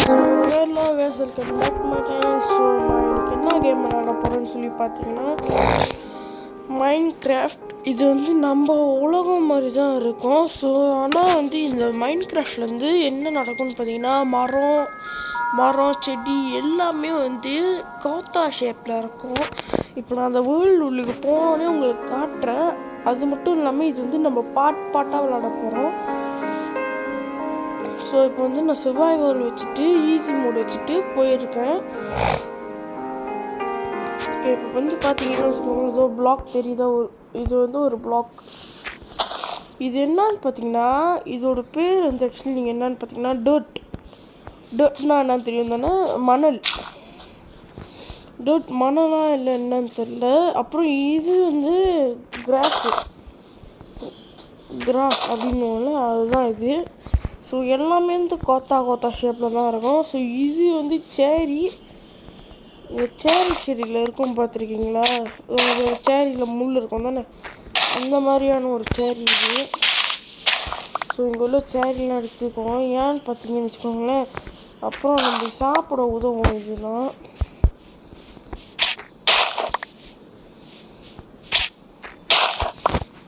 Hello guys, welcome back to my channel. So நான் இன்னைக்கு என்ன கேம் விளாட போகிறேன்னு சொல்லி பார்த்தீங்கன்னா மைண்ட் கிராஃப்ட். இது நம்ம உலகம் மாதிரி தான் இருக்கும். ஸோ ஆனால் இந்த மைண்ட் கிராஃப்ட்லேருந்து என்ன நடக்கும்னு பார்த்தீங்கன்னா மரம் செடி எல்லாமே கோத்தா ஷேப்பில் இருக்கும். இப்போ நான் அந்த வேர்ல்டு உள்ளுக்கு போனோடனே உங்களுக்கு காட்டுறேன். அது மட்டும் இல்லாமல் இது நம்ம பாட்டாக விளாட போகிறோம். ஸோ இப்போ நான் சர்வைவல் வச்சுட்டு ஈஸி மோட் வச்சுட்டு போயிருக்கேன். ஓகே, இப்போ பார்த்தீங்கன்னா ஏதோ பிளாக் தெரியுதா? இது ஒரு பிளாக். இது என்னன்னு பார்த்தீங்கன்னா இதோட பேர் ஆக்சுவலி நீங்கள் என்னன்னு பார்த்தீங்கன்னா டர்ட்னா என்னன்னு தெரியும் தானே? மணலாக இல்லை என்னன்னு தெரில. அப்புறம் இது கிராஸ் அப்படின்னு அதுதான் இது. ஸோ எல்லாமே கோத்தா ஷேப்பில் தான் இருக்கும். ஸோ இது சேரி. இந்த செடியில் இருக்கும் பார்த்துருக்கீங்களா? ஒரு சேரியில் முள் இருக்கும் தானே, அந்த மாதிரியான ஒரு சேரி இது. ஸோ இங்கே உள்ள சேரிலாம் எடுத்துக்கோங்க. ஏன்னு பார்த்தீங்கன்னு வச்சுக்கோங்களேன், அப்புறம் நம்ம சாப்பிட உதவும். இதெல்லாம்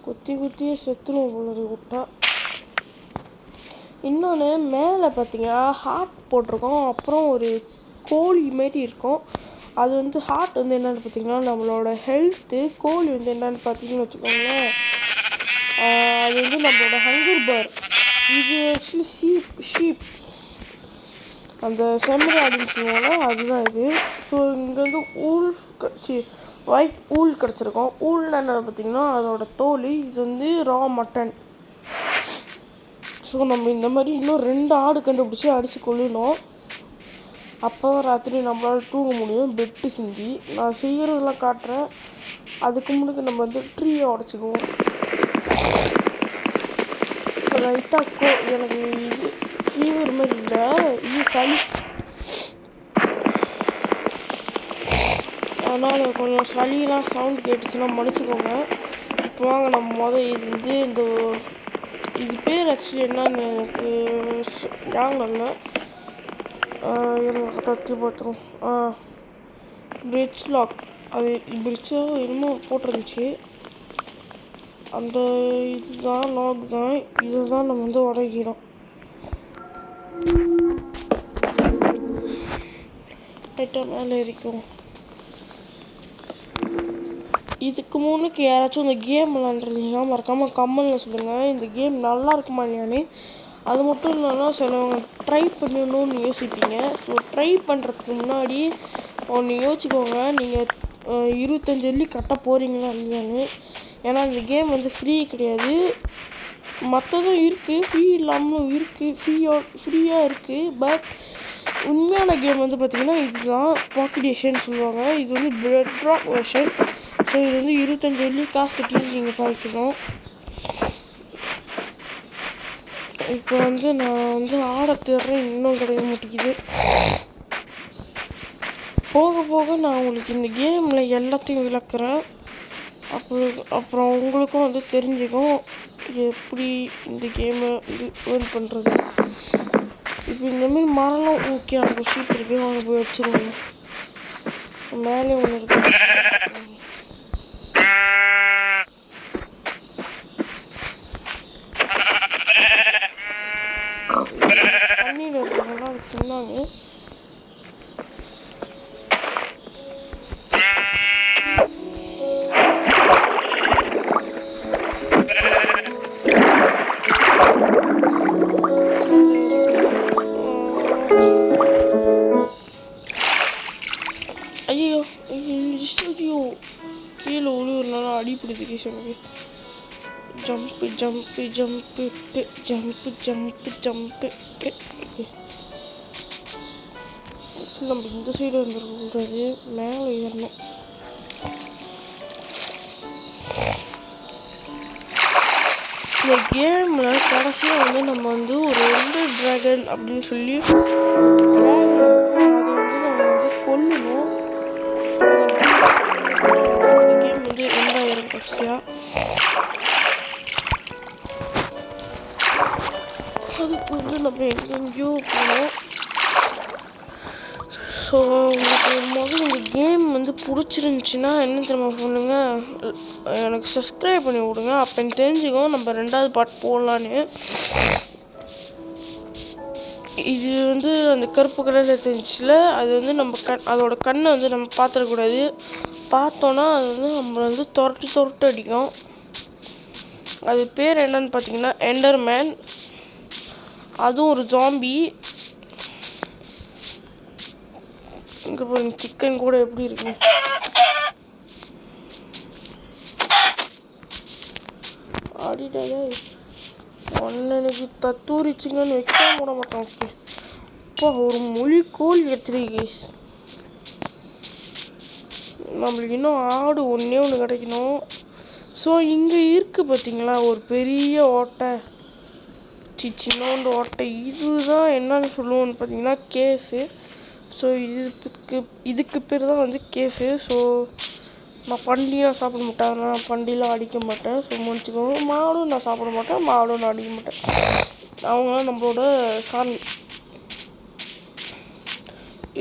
குத்தியே செத்துருவோம் போல விட்டா. இன்னொன்று மேலே பார்த்தீங்கன்னா ஹார்ட் போட்டிருக்கோம். அப்புறம் ஒரு கோழி மாரி இருக்கும். அது ஹார்ட் என்னென்னு பார்த்தீங்கன்னா நம்மளோட ஹெல்த்து. கோழி என்னென்னு பார்த்தீங்கன்னு வச்சுக்கோங்களேன், அது நம்மளோட ஹங்கர் பார். இது ஆக்சுவலி ஷீப் அந்த செம்மறி அப்படின்னு சொல்லுவாங்க, அதுதான் இது. ஸோ இங்கே ஒயிட் ஊல் கிடச்சிருக்கோம். ஊல்னா என்ன பார்த்தீங்கன்னா அதோட தோல். இது ரா மட்டன். ஸோ நம்ம இந்த மாதிரி இன்னும் 2 ஆடு கண்டுபிடிச்சி அடித்து கொள்ளணும். அப்போ ராத்திரி நம்மளால் தூங்க முடியும் பெட்டு செஞ்சு. நான் செய்கிறதெல்லாம் காட்டுறேன். அதுக்கு முன்னாடி நம்ம ட்ரீயை உடச்சிக்குவோம். ரைட்டாக எனக்கு இது ஃபீவர் மாதிரி இல்லை, இது சளி. அதனால் கொஞ்சம் சளியெலாம் சவுண்ட் கேட்டுச்சுன்னா மன்னிச்சிக்கோங்க. இப்போ வாங்க நம்ம இது பேர் ஆக்சுவலி என்னன்னு எனக்கு ஞாபகம் இல்லை. எனக்கு தட்டி பார்த்துரும். Bridge lock. அது பிரிட்ஜாக இன்னும் போட்டிருந்துச்சு. அந்த இதுதான் லாக் தான். இதை தான் நம்ம உடைக்கிறோம். லைட்டாக மேலே இருக்கும். இதுக்கு முன்னுக்கு யாராச்சும் இந்த கேம் விளாண்டுருந்தீங்கன்னா மறக்காமல் கமெண்ட்ல சொல்லுங்கள். இந்த கேம் நல்லா இருக்குமா இல்லையான்னு. அது மட்டும் இல்லைன்னா சிலவங்க ட்ரை பண்ணணும்னு யோசிப்பீங்க. ஸோ ட்ரை பண்ணுறதுக்கு முன்னாடி ஒன்று யோசிச்சுக்கோங்க, நீங்கள் 25 வெள்ளி கட்ட போகிறீங்களா இல்லையான்னு. ஏன்னா இந்த கேம் ஃப்ரீ கிடையாது. மற்றதும் இருக்குது, ஃப்ரீ இல்லாமலும் இருக்குது, ஃப்ரீயாக இருக்குது. பட் உண்மையான கேம் பார்த்திங்கன்னா இதுதான் பாக்கெட் எடிஷன் சொல்லுவாங்க. இது பெட் ராக் வெர்ஷன். ஸோ இது 25 வெள்ளி காசு கட்டி நீங்கள் பார்க்கணும். இப்போ நான் ஆட தேடுறேன், இன்னும் கிடைக்க மாட்டேங்குது. போக போக நான் உங்களுக்கு இந்த கேமில் எல்லாத்தையும் விளக்குறேன். அப்புறம் உங்களுக்கும் தெரிஞ்சுக்கும் எப்படி இந்த கேமை ஏர்ன் பண்ணுறது. இப்போ இந்தமாரி மரம்லாம் ஓகே, அங்கே ஷீட் இருக்குது, வாங்க போய் வச்சுருவாங்க. மேலே ஒன்று இருக்கு. தண்ணியில் இருக்கிறவங்க அதுக்கு சொன்னாங்க. ஐயோ கீழே விழுவுறதுனால அடிப்பிடிச்சு கிஷனுக்கு. Jump jump jump jump jump jump. நம்ம இந்த சைடு வந்துருக்கூடாது, மேலே ஏறணும். இந்த கேமில் கடைசியாக நம்ம ஒரு எண்டர் ட்ராகன் அப்படின்னு சொல்லி ட்ராகன் இருக்கும். அதை நம்ம கொல்லணும். இந்த கேம் எண்டாயிரம் கடைசியாக. அதுக்கு நம்ம எங்கெங்கேயோ போனோம். ஸோ உங்களுக்கு முதல்ல இந்த கேம் வந்து பிடிச்சிருந்துச்சின்னா என்ன தெரியுமா பண்ணுங்கள், எனக்கு சப்ஸ்கிரைப் பண்ணி விடுங்க. அப்போ எனக்கு தெரிஞ்சுக்கும் நம்ம 2வது பார்ட் போடலான்னு. இது வந்து அந்த கருப்பு கலரில் தெரிஞ்சிச்சுல, அது வந்து நம்ம அதோட கண்ணை வந்து நம்ம பார்த்துடக்கூடாது. பார்த்தோன்னா அது வந்து நம்மளை வந்து துரட்டு அடிக்கும். அது பேர் என்னன்னு பார்த்தீங்கன்னா எண்டர்மேன். அதுவும் ஒரு ஜாம்பி. இங்கே பாருங்க சிக்கன் கூட எப்படி இருக்கு. ஆடிடாலே ஒன்னனுக்கு தத்தூரிச்சிங்கன்னு வைக்காம விட மாட்டோம். இப்போ ஒரு மொழி கோழி கிடச்சிருக்கு கைஸ். நம்மளுக்கு இன்னும் ஆடு ஒன்றே ஒன்று கிடைக்கணும். ஸோ இங்கே இருக்குது பார்த்தீங்களா ஒரு பெரிய ஓட்டை, சின்னோண்டு ஓட்டை. இதுதான் என்னன்னு சொல்லுவோன்னு பார்த்தீங்கன்னா கேஃபு. ஸோ இதுக்கு பேர் தான் வந்து கேஃபு. ஸோ நான் பண்டிலாம் சாப்பிட மாட்டேன், அதனால் நான் பண்டிலாம் அடிக்க மாட்டேன். ஸோ முடிச்சுக்கோங்க. மாடும் நான் சாப்பிட மாட்டேன், மாடும் நான் அடிக்க மாட்டேன். அவங்களாம் நம்மளோட சாமி.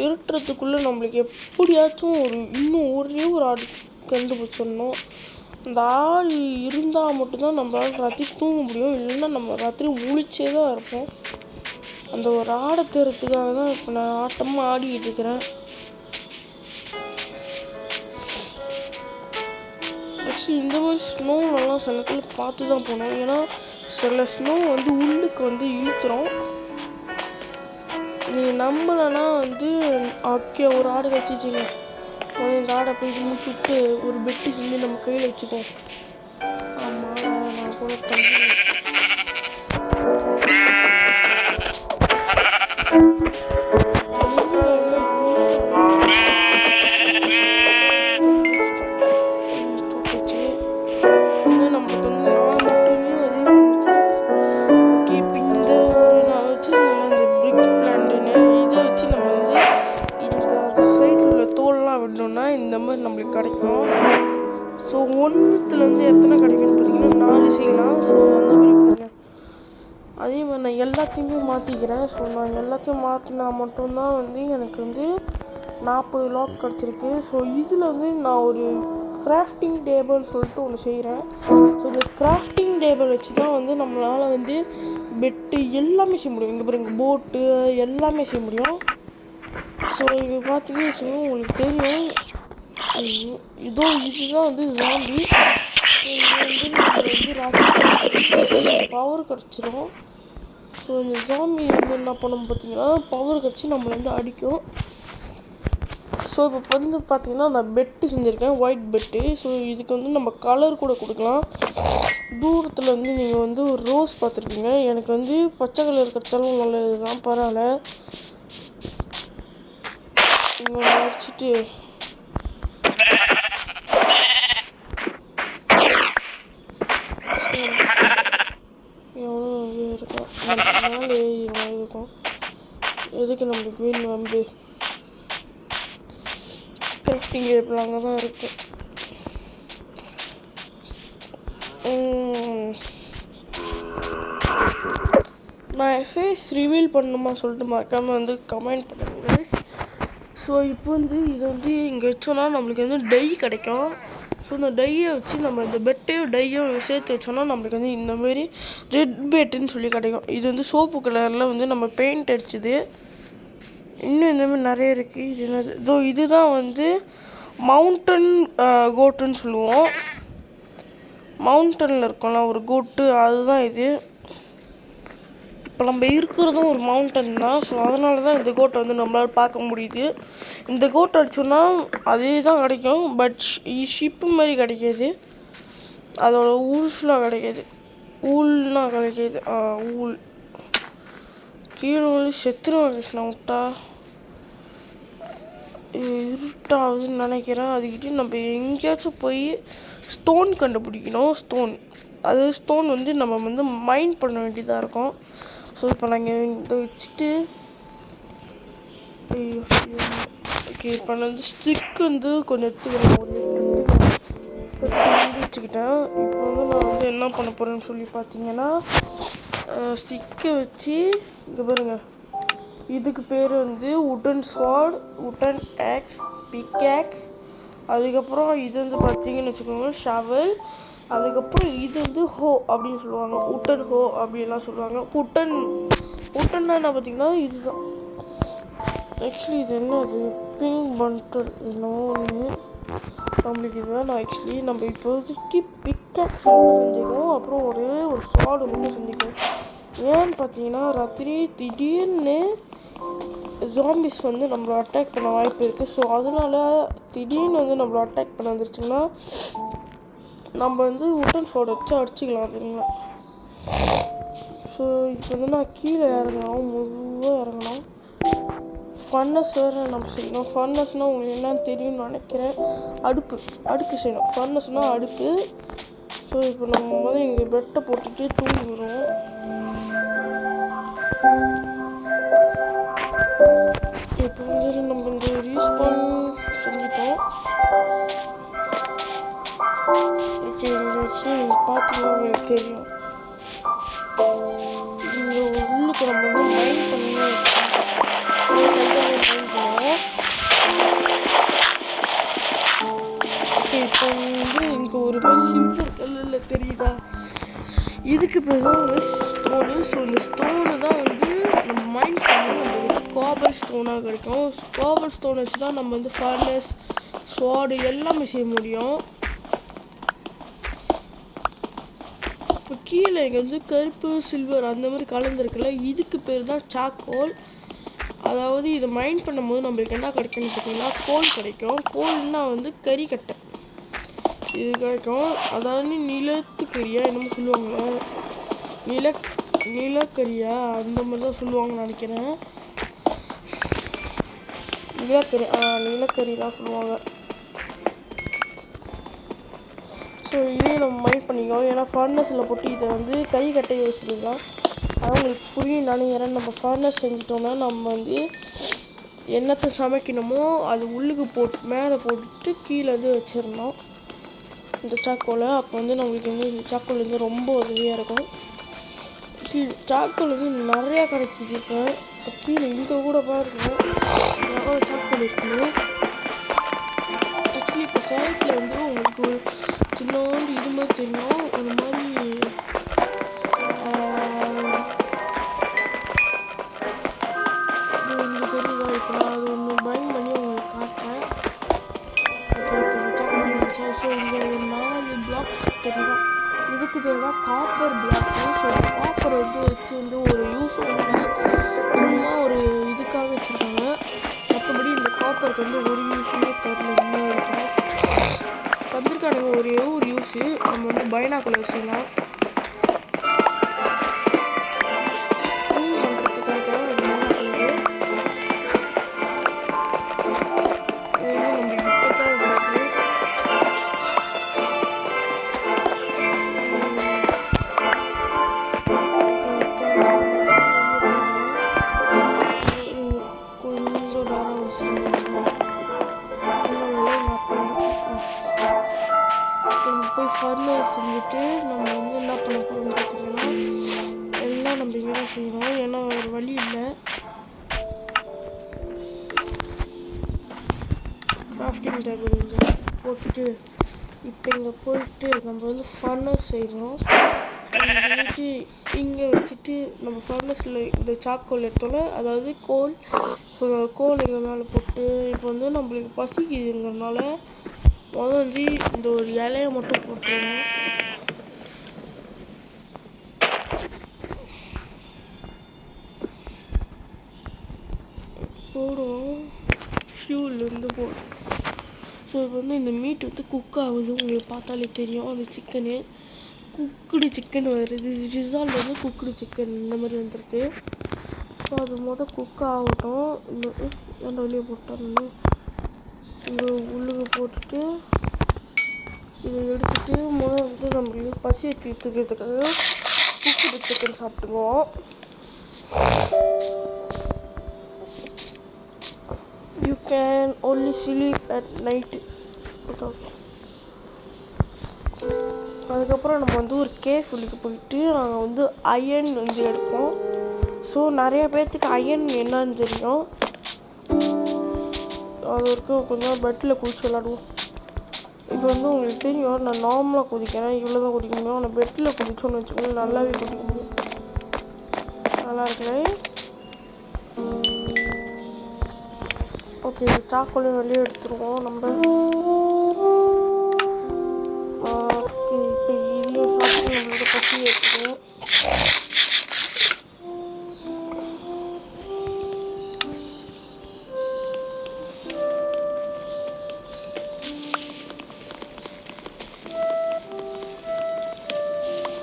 இருட்டுறதுக்குள்ளே நம்மளுக்கு எப்படியாச்சும் இன்னும் ஒரே ஒரு ஆடு கண்டுபிடிச்சிடணும். அந்த ஆடு இருந்தால் மட்டும்தான் நம்மளால் ராத்திரி தூங்க முடியும், இல்லைன்னா நம்ம ராத்திரி முழிச்சே தான் இருப்போம். அந்த ஒரு ஆடை தேர்றதுக்காக தான் இப்போ நான் ஆட்டமாக ஆடிக்கிட்டு இருக்கிறேன். ஆக்சுவலி இந்த மாதிரி ஸ்னோவெல்லாம் சில நேரத்தில் பார்த்து தான் போகணும். ஏன்னா சில ஸ்னோ வந்து உள்ளுக்கு வந்து இழுத்துரும். நீங்கள் நம்பலைன்னா வந்து ஓகே ஒரு ஆடு கிடச்சிச்சிங்க, இந்த ஆடை போய் முடிச்சு விட்டு ஒரு பெட்டு செஞ்சு நம்ம கையில் வச்சுப்போம். ஆமாம் நான் கூட பண்ணி இந்த மாதிரி நம்மளுக்கு கிடைக்கும். ஸோ ஒன்றுத்துலேருந்து எத்தனை கிடைக்குன்னு பார்த்தீங்கன்னா 4 செய்யலாம். ஸோ அந்த மாதிரி பாருங்கள். அதே மாதிரி நான் எல்லாத்தையுமே மாற்றிக்கிறேன். ஸோ நான் எல்லாத்தையும் மாற்றினா மட்டும்தான் வந்து எனக்கு வந்து 40 லாக் கிடச்சிருக்கு. ஸோ இதில் வந்து நான் ஒரு கிராஃப்டிங் டேபிள் சொல்லிட்டு ஒன்று செய்கிறேன். ஸோ இந்த கிராஃப்டிங் டேபிள் வச்சு தான் வந்து நம்மளால் வந்து பெட்டு எல்லாமே செய்ய முடியும். இங்கே பாருங்க போட்டு எல்லாமே செய்ய முடியும். ஸோ இது பார்த்தீங்கன்னு வச்சுக்கோங்க உங்களுக்கு தெரியும். இதுதான் வந்து ஜாம்பி. இது வந்து நம்ம வந்து ராத்திரி பவர் கிடச்சிரும். ஸோ இந்த ஜாம்பி வந்து என்ன பண்ணணும் பார்த்தீங்கன்னா பவர் கிடச்சி நம்மளை வந்து அடிக்கும். ஸோ இப்போ வந்து பார்த்தீங்கன்னா நான் பெட்டு செஞ்சுருக்கேன், ஒயிட் பெட்டு. ஸோ இதுக்கு வந்து நம்ம கலர் கூட கொடுக்கலாம். தூரத்தில் வந்து நீங்கள் வந்து ஒரு ரோஸ் பார்த்துருக்கீங்க, எனக்கு வந்து பச்சை கலர் கிடச்சாலும் நல்லது தான், பரவாயில்ல. இங்கே அடிச்சுட்டு எவ்வளோ இருக்கும் மேலே இருக்கும். எதுக்கு நம்மளுக்கு வேணும் நம்பு கிராஃப்டிங் டேபிள் அங்கே தான் இருக்கு. நான் ஃபேஸ் ரிவீல் பண்ணணுமா சொல்லிட்டு மறக்காமல் வந்து கமெண்ட் பண்ணுங்க. ஸோ இப்போ வந்து இது வந்து இங்கே வச்சோன்னா நம்மளுக்கு வந்து டை கிடைக்கும். ஸோ இந்த டையை வச்சு நம்ம இந்த பெட்டையும் டையும் சேர்த்து வச்சோன்னா நம்மளுக்கு வந்து இந்தமாரி ரெட் பெட்டுன்னு சொல்லி கிடைக்கும். இது வந்து சோப்பு கலரில் வந்து நம்ம பெயிண்ட் அடிச்சுது. இன்னும் இந்தமாதிரி நிறைய இருக்குது. இது என்னது, இதுதான் வந்து மவுண்டன் கோட்டுன்னு சொல்லுவோம். மவுண்டனில் இருக்கோம்ல ஒரு கோட்டு, அதுதான் இது. இப்போ நம்ம இருக்கிறதும் ஒரு மவுண்டன் தான். ஸோ அதனால தான் இந்த கோட்டை வந்து நம்மளால் பார்க்க முடியுது. இந்த கோட்டை அடிச்சோன்னா அதே தான் கிடைக்கும், பட் ஷிப்பு மாதிரி கிடைக்காது. அதோட ஊல்ஸ்லாம் கிடைக்காது, ஊல்னால் கிடைக்காது. ஊல் கீழே வந்து செத்துருவாங்க நான் விட்டா. இருட்டாகுதுன்னு நினைக்கிறேன். அதுக்கிட்டே நம்ம எங்கேயாச்சும் போய் ஸ்டோன் கண்டுபிடிக்கணும். ஸ்டோன் வந்து நம்ம வந்து மைண்ட் பண்ண வேண்டியதாக இருக்கும். ஸோ இப்போ நாங்கள் இதை வச்சுட்டு ஓகே இப்போ நான் வந்து ஸ்டிக் வந்து கொஞ்சம் எடுத்துக்கிறேன். ஒரு வச்சுக்கிட்டேன். இப்போ வந்து நான் வந்து என்ன பண்ண போகிறேன்னு சொல்லி பார்த்தீங்கன்னா ஸ்டிக்கை வச்சு இங்கே பாருங்க இதுக்கு பேர் வந்து உட்டன் ஸ்வாட், உட்டன் ஆக்ஸ், பிக்ஆக்ஸ். அதுக்கப்புறம் இது வந்து பார்த்தீங்கன்னு வச்சுக்கோங்க ஷவல். அதுக்கப்புறம் இது வந்து ஹோ அப்படின்னு சொல்லுவாங்க, உட்டன் ஹோ அப்படின்லாம் சொல்லுவாங்க. உட்டன்னா என்ன பார்த்தீங்கன்னா இதுதான். ஆக்சுவலி இது என்ன, அது பிங்க் பண்டல் என்னவோ ஒன்று நம்மளுக்கு இதுதான். நான் ஆக்சுவலி நம்ம இப்போதைக்கு பிக்ஆக்ஸ் மட்டும் செஞ்சுக்குவோம், அப்புறம் ஒரு ஸ்வாடு மட்டும் செஞ்சுக்குவோம். ஏன்னு பார்த்தீங்கன்னா ராத்திரி திடீர்னு ஜாம்பிஸ் வந்து நம்மளை அட்டாக் பண்ண வாய்ப்பு இருக்குது. ஸோ அதனால் திடீர்னு வந்து நம்மளை அட்டாக் பண்ண வந்துருச்சுன்னா நம்ம வந்து உட்டன் ஸ்வாட் வச்சு அடிச்சுக்கலாம் அதுங்களா. ஸோ இப்போ வந்து நான் கீழே இறங்கணும், முழுவாக இறங்கணும். ஃபர்னஸ் வேறு நம்ம செய்யணும். ஃபர்னஸ்னால் உங்களுக்கு என்னன்னு தெரியும்னு நினைக்கிறேன். அடுப்பு செய்யணும். ஃபர்னஸ்னால் அடுப்பு. ஸோ இப்போ நம்ம வந்து இங்கே பெட்டை போட்டுட்டு தூங்கிடுவோம். இப்போ வந்து நம்ம இந்த ரீஸ்பான் செஞ்சிட்டோம். ஓகே, இங்கே வச்சு நீங்கள் பார்த்தீங்கன்னா உங்களுக்கு தெரியும். இங்கே உள்ளுக்கு நம்ம வந்து மைண்ட் பண்ணணும். ஓகே, இப்போ வந்து இங்கே ஒரு சில்வர் கல்லில் தெரியுதா, இதுக்கு பேர் தான் ஸ்டோனு. ஸோ இந்த ஸ்டோனு தான் வந்து நம்ம மைண்ட் பண்ணி நம்ம வந்து காப்பர் ஸ்டோனாக கிடைக்கும். காப்பர் ஸ்டோன் வச்சு தான் நம்ம வந்து ஃபர்னஸ், ஸ்வாடு எல்லாமே செய்ய முடியும். இப்போ கீழே இங்கே வந்து கருப்பு சில்வர் அந்த மாதிரி கலந்துருக்குல்ல, இதுக்கு பேர் தான் சாக்கோல். அதாவது இதை மைண்ட் பண்ணும்போது நம்மளுக்கு என்ன கிடைக்கும்னு பார்த்தீங்கன்னா கோல் கிடைக்கும். கோல்னா வந்து கறிக்கட்டை இது கிடைக்கும். அதாவது நிலத்துக்கரியா என்னமோ சொல்லுவாங்களே, நிலக்கரியா அந்த மாதிரி தான் சொல்லுவாங்கன்னு நினைக்கிறேன். நிலக்கரி தான் சொல்லுவாங்க. ஸோ இதே நம்ம மைண்ட் பண்ணிக்கோம். ஏன்னா ஃபர்னஸில் போட்டு இதை வந்து கறிக்கட்டை யூஸ் பண்ணிக்கலாம். அதான் உங்களுக்கு புரியும் நினைக்கிறேன். நம்ம ஃபர்னஸ் செஞ்சிட்டோம்னா நம்ம வந்து என்னத்தை சமைக்கணுமோ அது உள்ளுக்கு மேலே போட்டுட்டு கீழே வந்து வச்சிடணும் இந்த சாக்கோலை. அப்போ வந்து நம்மளுக்கு வந்து இந்த சாக்கோல் வந்து ரொம்ப உதவியாக இருக்கும். சாக்கோல் வந்து நிறையா கிடைக்கிது. இப்போ கீழே இங்கே கூட பாருங்க நிறைய சாக்கோல் இருக்குது. ஆக்சுவலி இப்போ சைட்டில் வந்து உங்களுக்கு ஒரு சின்னோண்டு இது மாதிரி தெரியும், ஒரு மாதிரி இங்கே தெரியுதா. இப்போ நான் அது ஒன்று பைண்ட் பண்ணி உங்களுக்கு காட்டுறேன். ஓகே, இப்போ சாக்கோல் இருந்துச்சா. ஸோ இங்கே ஒரு 4 பிளாக்ஸ் தெரியுதா, இதுக்கு பேர் தான் காப்பர் பிளாக்ஸு. ஸோ காப்பர் வந்து வச்சு வந்து ஒரு யூஸ் இல்லை, சும்மா ஒரு இதுக்காக வச்சுருக்காங்க. மற்றபடி இந்த காப்பருக்கு வந்து ஒரு யூஸுமே தரல இன்னும் வரைக்கும். தந்திருக்கானுங்க ஒரே ஒரு யூஸு, நம்ம வந்து பைனாக்குலர் செய்யலாம் பண்ணுறதுக்காக. போய் ஃபர்னஸ் செஞ்சுட்டு நம்ம வந்து என்ன பண்ண போகிறோம்னு பார்த்தீங்கன்னா எல்லாம் நம்ம இங்கே தான் செய்யணும். ஏன்னா ஒரு வழி இல்லை. கிராஃப்டிங் டேபிள் இங்கே போட்டுட்டு இப்போ இங்கே போயிட்டு நம்ம வந்து ஃபர்னஸ் செய்கிறோம். இங்கே வச்சுட்டு நம்ம ஃபர்னஸில் இந்த சாக்கோல் எடுத்தோம்ல, அதாவது கோல். ஸோ கோல் எங்கள் மேலே போட்டு இப்போ வந்து நம்மளுக்கு பசிக்குதுங்கிறதுனால முதல்ல இந்த ஒரு இலையை மட்டும் போட்டுருவோம். போடுவோம் ஃபியூல்லேருந்து போடுவோம். ஸோ இப்போ வந்து இந்த மீட் வந்து குக் ஆகுது, உங்களுக்கு பார்த்தாலே தெரியும். அந்த சிக்கனு குக்குடு சிக்கன் வருது, ரிசால்ட் வந்து குக்குடு சிக்கன் இந்த மாதிரி வந்திருக்கு. ஸோ அது குக் ஆகட்டும். இந்த வெளியே போட்டாலும் இங்கே உள்ளுக்கு போட்டுட்டு இதை எடுத்துகிட்டு வந்து நம்மளுக்கு பசியை தீர்த்துக்கிறதுக்காக குக்குடு சிக்கன் சாப்பிடுவோம். You can only sleep at night. அதுக்கப்புறம் நம்ம வந்து ஒரு கேஃபுல்லுக்கு போயிட்டு நாங்கள் வந்து அயன் வந்து எடுப்போம். ஸோ நிறைய பேர்த்துக்கு அயன் என்னன்னு தெரியும். அது வரைக்கும் கொஞ்சம் பெட்டில் குதிச்சு விளாடுவோம். இப்போ வந்து உங்களுக்கு தெரியும், நான் நார்மலாக குதிக்கிறேன், இவ்வளோ தான் குதிக்க முடியும். ஆனால் பெட்டில் குதிச்சோன்னு வச்சுக்கோங்க, நல்லாவே குதிக்க முடியும். நல்லா இருக்குல்ல? ஓகே, சாக்கோலையும் வெளியே எடுத்துருவோம் நம்ம. ஓகே, இப்போ இதையும் சாப்பிட்டு நம்மளோட பசி எடுத்துருவோம்.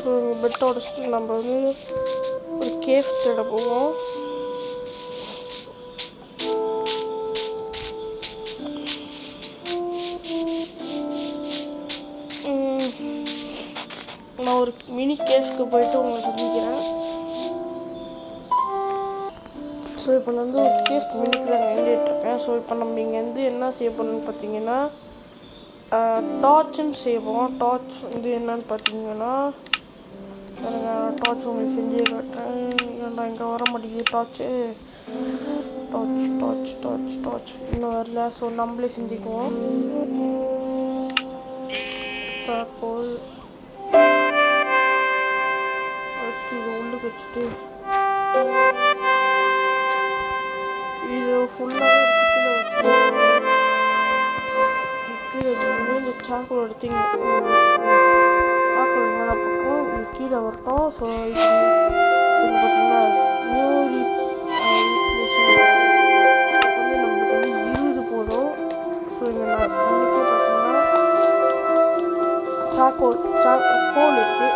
ஸோ பெட்டை உடச்சிட்டு நம்ம வந்து ஒரு கேஃப் தேட போவோம். நான் ஒரு மினி கேஃப்க்கு போயிட்டு உங்களை சந்திக்கிறேன். ஸோ இப்போ நான் வந்து ஒரு கேஃப் மினிக்கு தான் வேண்டிகிட்ருக்கேன். ஸோ இப்போ நம்ம இங்கே வந்து என்ன செய்ய போகணுன்னு பார்த்தீங்கன்னா டார்ச்சுன்னு செய்வோம். டார்ச் வந்து என்னன்னு பார்த்தீங்கன்னா, டார்ச் உங்களுக்கு செஞ்சே காட்டுறேன். ஏன்டா இங்கே வர மாட்டேங்குது torch. Torch torch torch torch இன்னும் வரல. ஸோ நம்மளே செஞ்சுக்குவோம். சாக்கோல் வச்சு இதை உள்ளுக்கு வச்சுட்டு இது ஃபுல்லாகவே எடுத்து கீழே வச்சுக்கணும். கீழே வச்சுக்கணும். இந்த சாக்கோல் எடுத்து சாக்கோல் மேலே போட்டோம், இது கீழே வரட்டும். ஸோ இது பார்த்தீங்கன்னா நியூ ரீப்ளேஷன் வந்து நம்மளுக்கு வந்து 20 போதும். ஸோ இங்கே இன்றைக்கே பார்த்தீங்கன்னா கோல் இருக்குது.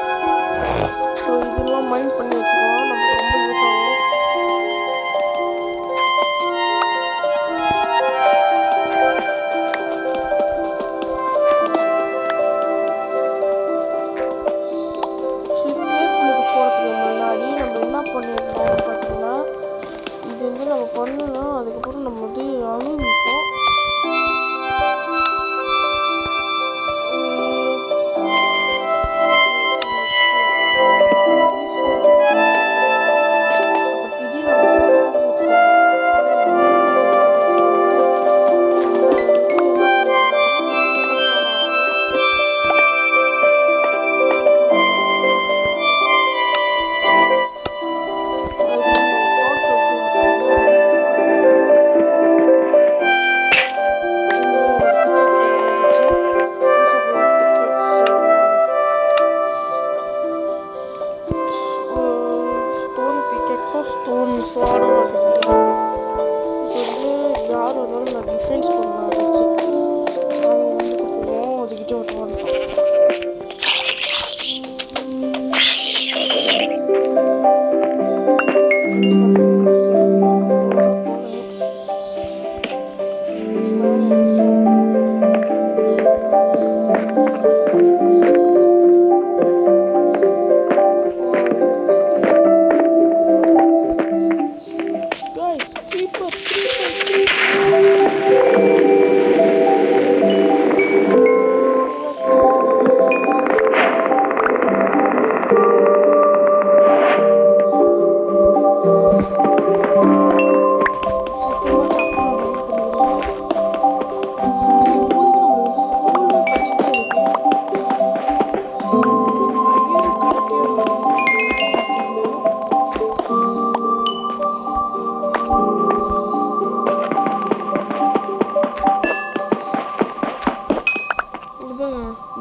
ஸோ இதெல்லாம் மைண்ட் பண்ணி வச்சுக்கலாம், நமக்கு ரொம்ப யூஸ் ஆகும். பண்ணியிருந்தோம் பார்த்தீங்கன்னா, இது வந்து நம்ம பண்ணணும். அதுக்கப்புறம் நம்ம வந்து அனுப்பிப்போம். ஸ்டோன் ஸ்வாடோட செஞ்சுக்கலாம். இப்போ வந்து யார் வந்தாலும் நான் டிஃபென்ஸ் பண்ணலாம் வச்சு நாங்கள் வந்துட்டு போவோம். அதுக்கிட்ட ஒருத்தர் வந்துட்டோம்.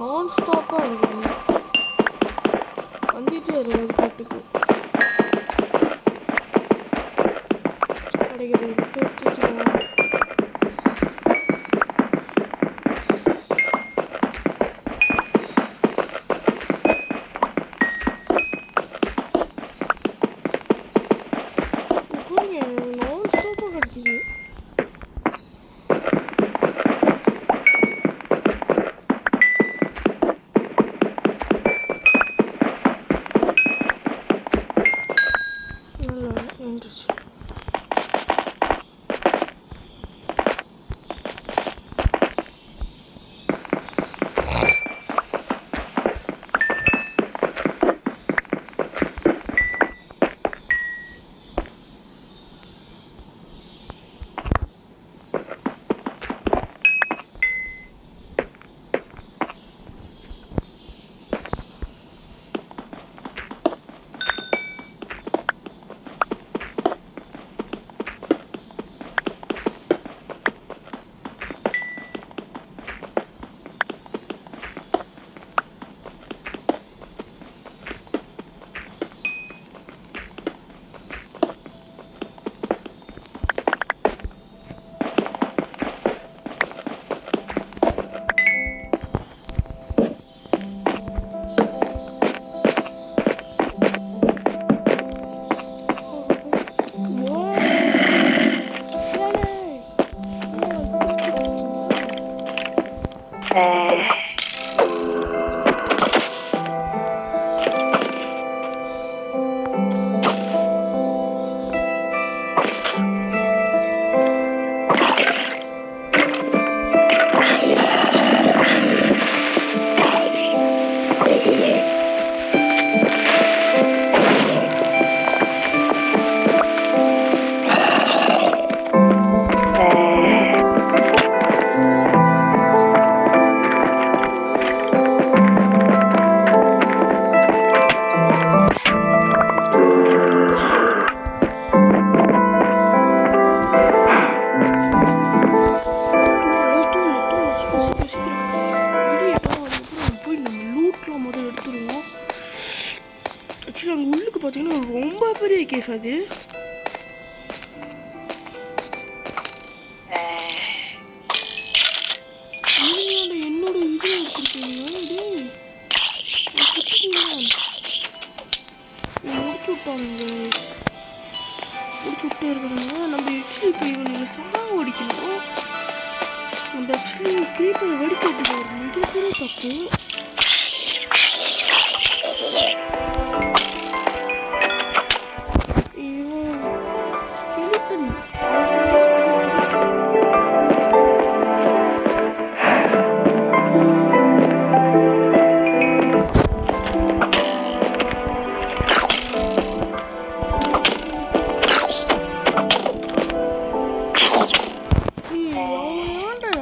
நான் ஸ்டாப்பாக இருக்குது வந்துகிட்டே இருக்குது பாட்டுக்கு கிடைக்கிறது எடுத்துச்சுக்கோங்க. நான் ஸ்டாப்பாக கிடைக்குது. கேஃப் அது. என்னோட இது எடுத்துருக்கீங்க முடிச்சு விட்டானுங்க. முடிச்சு விட்டே இருக்கணுங்க. நம்ம ஆக்சுவலி இப்போ இவனுங்களை சாக அடிக்கணும். நம்ம ஆக்சுவலி கிரீப்பரை வெடிக்க விட்டது ஒரு மிகப்பெரிய தப்பு.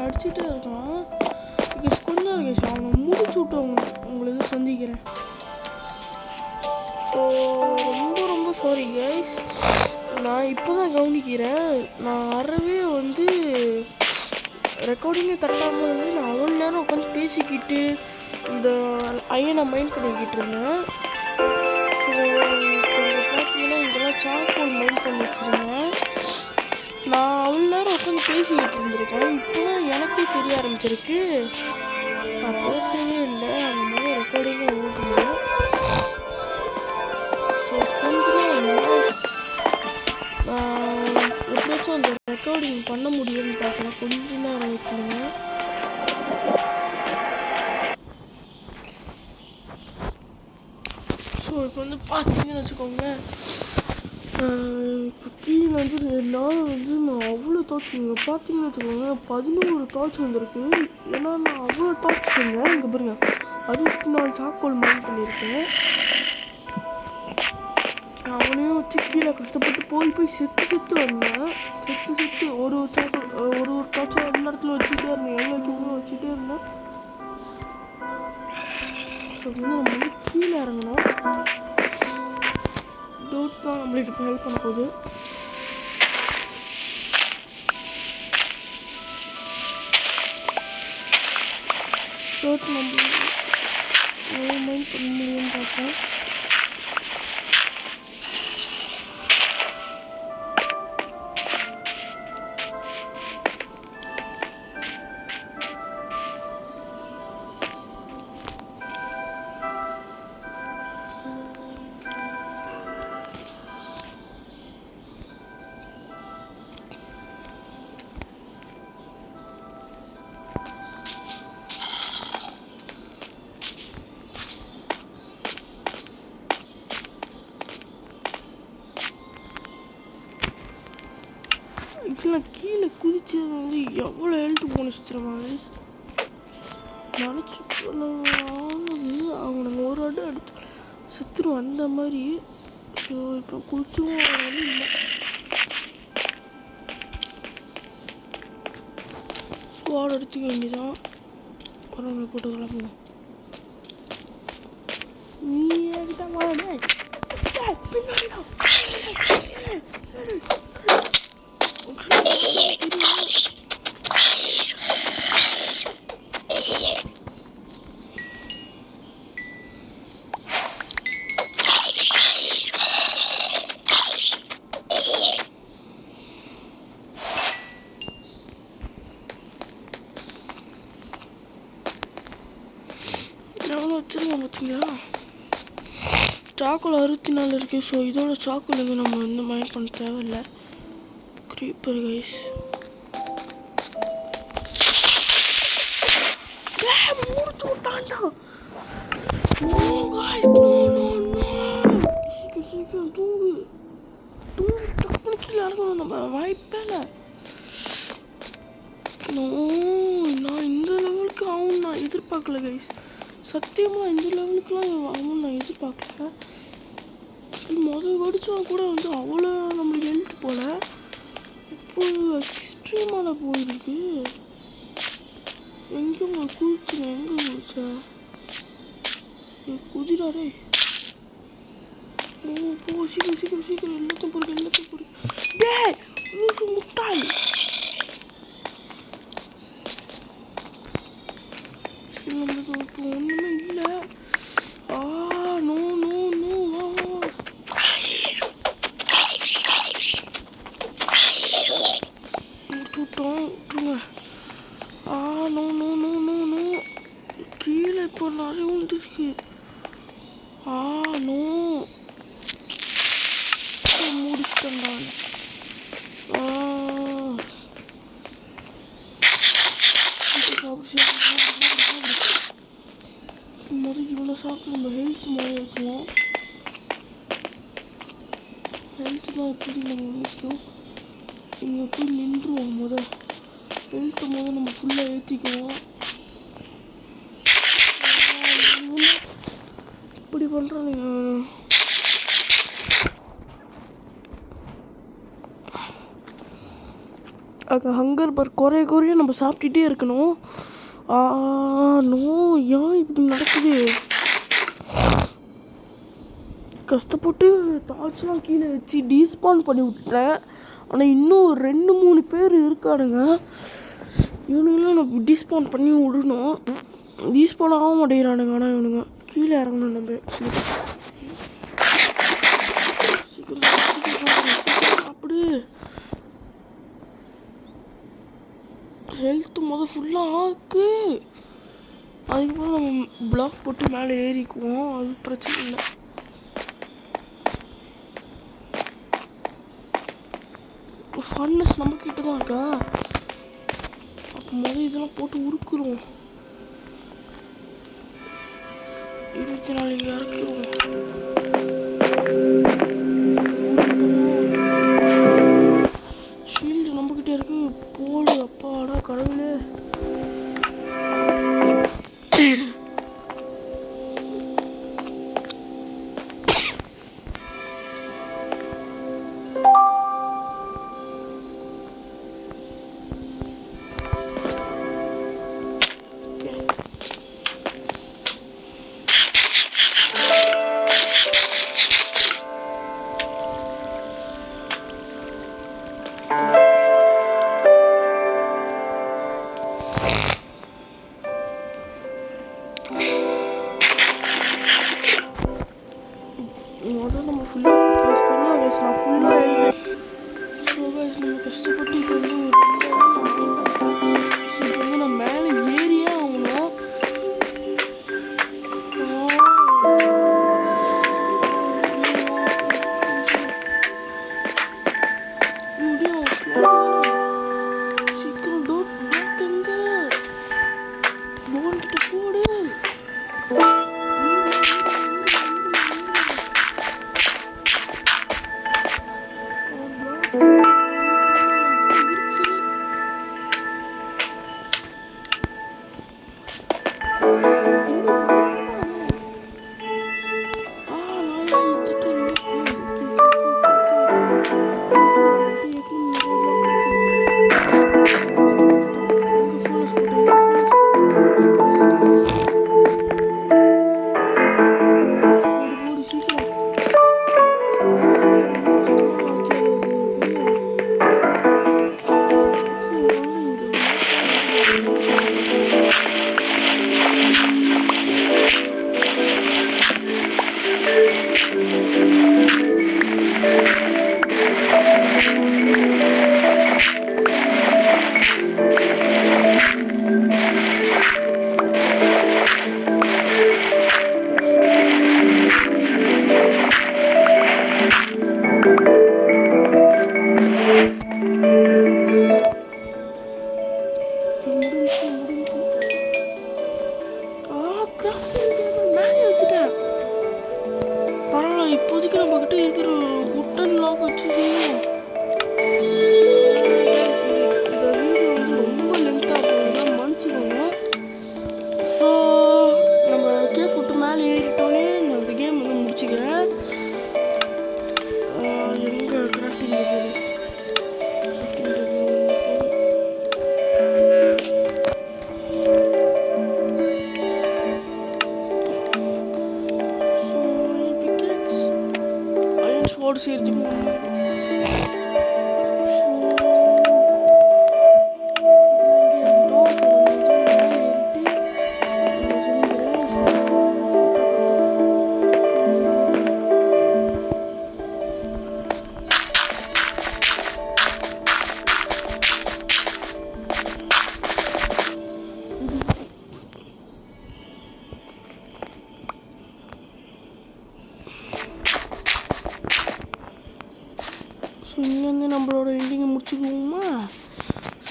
அடிச்சுட்டே இருக்கான். கொஞ்சம் இருக்கு. அவனை முடிச்சு விட்டு உங்களுக்கு சந்திக்கிறேன். ஸோ ரொம்ப சாரி கைஸ். நான் இப்போ தான் கவனிக்கிறேன். நான் அறவே வந்து ரெக்கார்டிங்கே தட்டாமல் வந்து நான் அவ்வளோ நேரம் உட்காந்து பேசிக்கிட்டு இந்த ஐயனை மைண்ட் பண்ணிக்கிட்டு இருந்தேன். ஸோ இப்போ இங்கே பார்த்தீங்கன்னா இதெல்லாம் சார்கோல் மைண்ட் பண்ணி வச்சுருந்தேன். நான் அவ்வளோ நேரம் உட்காந்து பேசிக்கிட்டு இருந்திருக்கேன். இப்போ தான் எனக்கே தெரிய ஆரம்பிச்சிருக்கு நான் பேசவே இல்லை. அந்த மாதிரி ரெக்கார்டிங்கே ஓட்டுனேன். ஸோ கொஞ்சம் நான் எப்படியாச்சும் அந்த ரெக்கார்டிங் பண்ண முடியும்னு பார்க்குறேன். கொஞ்ச நேரம் வைக்கணுங்க. ஸோ இப்போ வந்து பார்த்தீங்கன்னு வச்சுக்கோங்களேன். இப்போ கீழே வந்து என்னால் வந்து நான் அவ்வளோ டார்ச் பார்த்தீங்கன்னு வச்சுக்கோங்க 11 டார்ச் வந்திருக்கு. ஏன்னா நான் அவ்வளோ டார்ச் செஞ்சேன். இங்கே பாருங்க 64 சாக்கோல் மைண்ட் பண்ணியிருக்கேன். அவனையும் வச்சு கீழே கஷ்டப்பட்டு போய் செத்து வந்தேன். செத்து ஒரு டார்ச் எல்லா இடத்துல வச்சுட்டே இருந்தேன். எவ்வளோ வைக்கணும் வச்சுட்டே இருந்தேன். ஸோ வந்து நம்ம வந்து கீழே இறங்கணும். டோட் தான் நம்மளுக்கு இப்போ ஹெல்ப் பண்ண போகுது. டோட் நம்ம மைண்ட் பண்ண முடியும்னு பார்ப்பேன். நான் கீழே குதிச்சது வந்து எவ்வளோ ஹெல்த் போனஸ் தருவாங்க நினச்சி ஆனது. அவனுங்க ஒரு அடி எடுத்து செத்துரும் அந்த மாதிரி. ஸோ இப்போ குளிச்சும் வந்து இல்லை. ஸ்குவாட் எடுத்துக்க வேண்டியதான். பரவாயில்ல போட்டு கிளம்புவோம். நீ என்கிட்ட வாடே பின்னாடி எவ்வளோ வச்சுருக்கோம் பார்த்தீங்களா? சாக்குல 64 இருக்குது. ஸோ இதோட சாக்குலுங்க நம்ம வந்து மைண்ட் பண்ண தேவையில்லை. creeper guys. Damn, முடிச்சு விட்டான்டா. No guys, no. சீக்கிரம் தூங்கு டக்குனு கீழே இறங்கணும். நம்ம வாய்ப்பே இல்லை. நான் இந்த லெவலுக்கு ஆகும் நான் எதிர்பார்க்கல கைஸ். சத்தியமாக இந்த லெவலுக்குலாம் ஆகும் நான் எதிர்பார்க்கல. முதல் கடிச்சவன் கூட வந்து அவ்வளோ நம்மளுக்கு ஹெல்த் போல. இப்போ எக்ஸ்ட்ரீமான போயிருக்கு. எங்கே குதிச்சுன எங்கே குதிச்ச குதிராடே. போ சீக்கிரம் எல்லாத்தையும் பொறுக்கு. டேய் லூசு முட்டாள். நம்மளுக்கு ஒன்றுமே இல்லை. நோ போட்டோம் விட்டுருங்க. No no no no no கீழே இப்போ நிறைய விழுந்துருக்கு. நோ முடிச்சிட்டேன் நான். முதல் இவ்வளோ சாப்பிட்டு நம்ம ஹெல்த் மாதிரி ஏற்றுவோம். ஹெல்த்து தான் எப்படி நாங்கள் நிற்கும். இங்கே போய் நின்றுவோம். ஹெல்த்தை நம்ம ஃபுல்லாக ஏற்றிக்குவோம். இப்படி பண்ணுறோம் நீங்கள். அங்கே ஹங்கர் பர் குறைய நம்ம சாப்பிட்டுட்டே இருக்கணும். நோ ஏன் இப்படி நடக்குது? கஷ்டப்பட்டு தாட்ச்லாம் கீழே வச்சு டீஸ்பான் பண்ணி விட்டுட்டேன். ஆனால் இன்னும் 2-3 பேர் இருக்கானுங்க. இவனுங்களாம் நம்ம டீஸ்பான் பண்ணி விடணும். டீஸ்பான் ஆக மாட்டேங்கிறானுங்க. ஆனால் இவனுங்க கீழே இறங்கணும். நம்ம சீக்கிரம் சாப்பிடு. ஹெல்த்து ஃபுல்லாக ஆக்கு. அதுக்கப்புறம் நம்ம பிளாக் போட்டு மேலே ஏறிக்குவோம். அது பிரச்சனை இல்லை. ஃபன்னஸ் நம்ம கிட்ட தான் இருக்கா. அப்போ இதெல்லாம் போட்டு உருக்குறோம். 24 இங்கே இறக்கிடுவோம். ஷீல்டு நம்மக்கிட்டே இருக்கு. போடு அப்பாடா கடவுளே. நம்ம ஃபுல்லாக நான் ஃபுல்லாக எழுதுறேன். ஸோ கைஸ் நம்ம கஷ்டப்பட்டு இப்போ வந்து இப்போ வந்து நான் மேலே ஏறியே ஆகணும். சீக்கிரம் டோர் பார்த்துங்க. போன்கிட்ட போடு.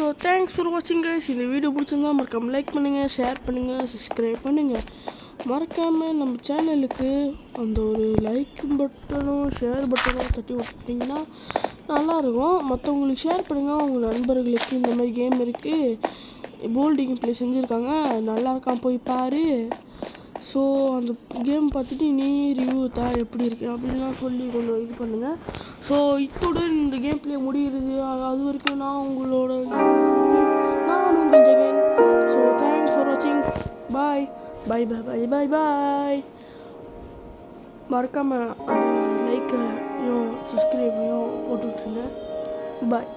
ஸோ தேங்க்ஸ் ஃபார் வாட்சிங் கைஸ். இந்த வீடியோ பிடிச்சிருந்தா மறக்காமல் லைக் பண்ணுங்கள், ஷேர் பண்ணுங்கள், சப்ஸ்கிரைப் பண்ணுங்கள். மறக்காமல் நம்ம சேனலுக்கு அந்த ஒரு லைக் பட்டனும் ஷேர் பட்டனும் தட்டி விட்டுட்டிங்கன்னா நல்லாயிருக்கும். மற்றவங்களுக்கு ஷேர் பண்ணுங்கள். உங்கள் நண்பர்களுக்கு இந்த மாதிரி கேம் இருக்குது, போல்டிங் ப்ளே செஞ்சுருக்காங்க, நல்லா இருக்கான் போய் பாரு. ஸோ அந்த கேம் பார்த்துட்டு நீ ரிவ்யூ தான் எப்படி இருக்கு அப்படின்லாம் சொல்லி கொஞ்சம் இது பண்ணுங்கள். ஸோ இத்துடன் இந்த கேம் ப்ளே முடிகிறது. அது வரைக்கும் நான் உங்கள் ஜெகன். ஸோ தேங்க்ஸ் ஃபார் வாட்சிங். பாய் பாய் பாய் பாய் பாய் பாய். மறக்காமல் அந்த லைக்கையும் சப்ஸ்கிரைபையும் போட்டு விட்ருங்க. பாய்.